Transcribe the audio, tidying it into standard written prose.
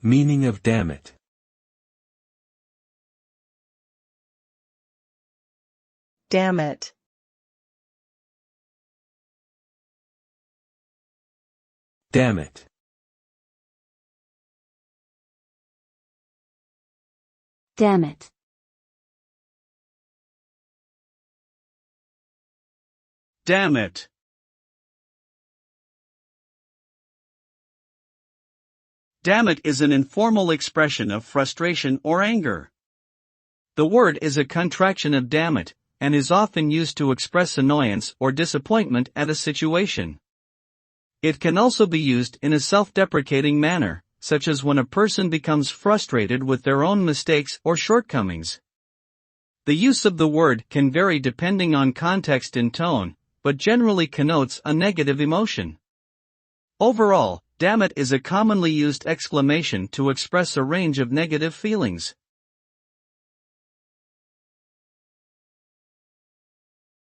Meaning of dammit. Dammit. Dammit. Dammit. Dammit. Dammit is an informal expression of frustration or anger. The word is a contraction of dammit, and is often used to express annoyance or disappointment at a situation. It can also be used in a self-deprecating manner, such as when a person becomes frustrated with their own mistakes or shortcomings. The use of the word can vary depending on context and tone, but generally connotes a negative emotion. Overall, dammit is a commonly used exclamation to express a range of negative feelings.